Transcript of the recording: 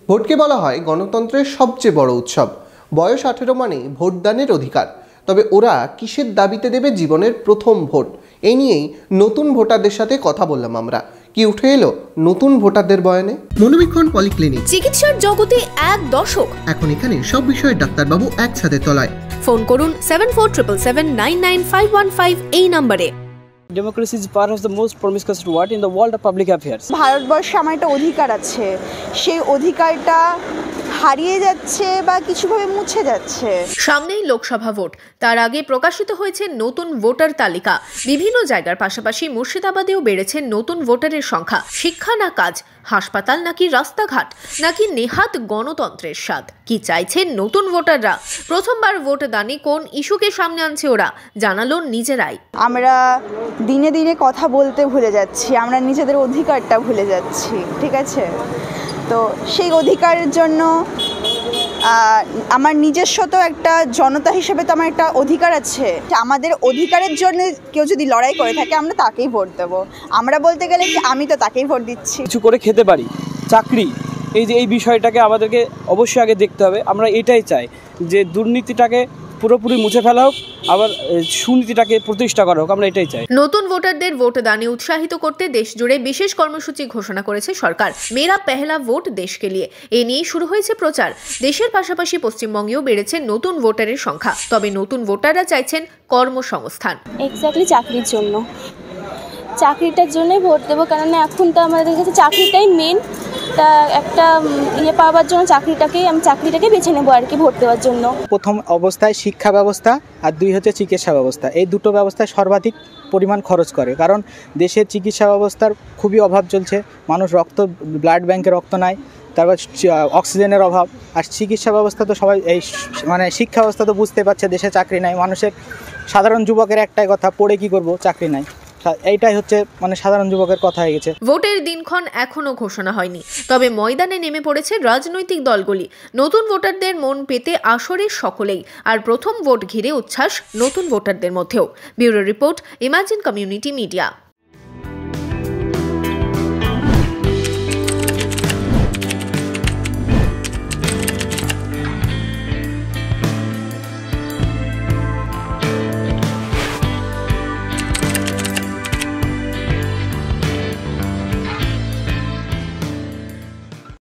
ভোটকে বলা হয় গণতন্ত্রের সবচেয়ে বড় উৎসব। বয়স 18 মানেই ভোটদানের অধিকার। তবে ওরা কিসের দাবিতে দেবে জীবনের প্রথম ভোট? এই নিয়েই নতুন ভোটারদের সাথে কথা বললাম আমরা। কি উঠে এলো নতুন ভোটারদের বয়ানে? মনোবীক্ষণ পলিক্লিনিক, চিকিৎসার জগতে এক দশক। এখন এখানে সব বিষয়ে ডাক্তারবাবু একসাথে তলায়। ফোন করুন 7477799515 এই নম্বরে। Democracy is part of the most promiscuous word in the world of public affairs. ভারতবর্ষে আমার একটা অধিকার আছে, সেই অধিকারটা হারিয়ে যাচ্ছে বা কিছুভাবে মুছে যাচ্ছে। সামনেই লোকসভা ভোট, তার আগে প্রকাশিত হয়েছে নতুন ভোটার তালিকা। বিভিন্ন জায়গার পাশাপাশি মুর্শিদাবাদেও বেড়েছে নতুন ভোটারের সংখ্যা। শিক্ষা না কাজ, হাসপাতাল নাকি রাস্তাঘাট, নাকি নেহাত গণতন্ত্রের স্বাদ, কি চাইছে নতুন ভোটাররা? প্রথমবার ভোট দানে কোন ইস্যুকে সামনে আনছে ওরা, জানালো নিজেরাই। আমরা দিনে দিনে কথা বলতে ভুলে যাচ্ছি, আমরা নিজেদের অধিকারটা ভুলে যাচ্ছি, ঠিক আছে? তো সেই অধিকারের জন্য আমার নিজস্ব তো একটা জনতা হিসেবে তো আমার একটা অধিকার আছে। আমাদের অধিকারের জন্য কেউ যদি লড়াই করে থাকে আমরা তাকেই ভোট দেবো। আমরা বলতে গেলে কি আমি তো তাকেই ভোট দিচ্ছি। কিছু করে খেতে পারি, চাকরি, এই বিষয়টাকে আমাদেরকে অবশ্যই আগে দেখতে হবে। আমরা এটাই চাই যে দুর্নীতিটাকে পুরোপুরি মুছে ফেলা হোক, আবার সুনীতিটাকে প্রতিষ্ঠা করা হোক, আমরা এটাই চাই। নতুন ভোটারদের ভোট দানে উৎসাহিত করতে দেশ জুড়ে বিশেষ কর্মসূচি ঘোষণা করেছে সরকার। মেরা পেহলা ভোট দেশকে লিয়ে, এ নিয়ে শুরু হয়েছে প্রচার। দেশের পাশাপাশি পশ্চিমবঙ্গেও বেড়েছে নতুন ভোটারের সংখ্যা। তবে নতুন ভোটাররা চাইছেন কর্মসংস্থান। এক্স্যাক্টলি চাকরির জন্য, চাকরিটার জন্যই ভোট দেবো, কেননা এখন তো আমাদের কাছে চাকরিটাই মেন। তা একটা পাওয়ার জন্য আমি চাকরিটাকে বেছে নেবো আর কি, ভোট দেওয়ার জন্য। প্রথম অবস্থায় শিক্ষা ব্যবস্থা আর দুই হচ্ছে চিকিৎসা ব্যবস্থা। এই দুটো ব্যবস্থায় সর্বাধিক পরিমাণ খরচ করে, কারণ দেশের চিকিৎসা ব্যবস্থার খুবই অভাব চলছে। মানুষ ব্লাড ব্যাংকে রক্ত নেয়, তারপর অক্সিজেনের অভাব। আর চিকিৎসা ব্যবস্থা তো সবাই শিক্ষা ব্যবস্থা তো বুঝতে পারছে, দেশে চাকরি নাই মানুষের। সাধারণ যুবকের একটাই কথা, পড়ে কি করব, চাকরি নাই। এইটাই হচ্ছে সাধারণ যুবকের কথা হয়ে গেছে। ভোটের দিনক্ষণ এখনো ঘোষণা হয়নি, তবে ময়দানে নেমে পড়েছে রাজনৈতিক দলগুলি। নতুন ভোটারদের মন পেতে আসরে সকলেই, আর প্রথম ভোট ঘিরে উচ্ছ্বাস নতুন ভোটারদের মধ্যেও। Bureau report, imagine community media.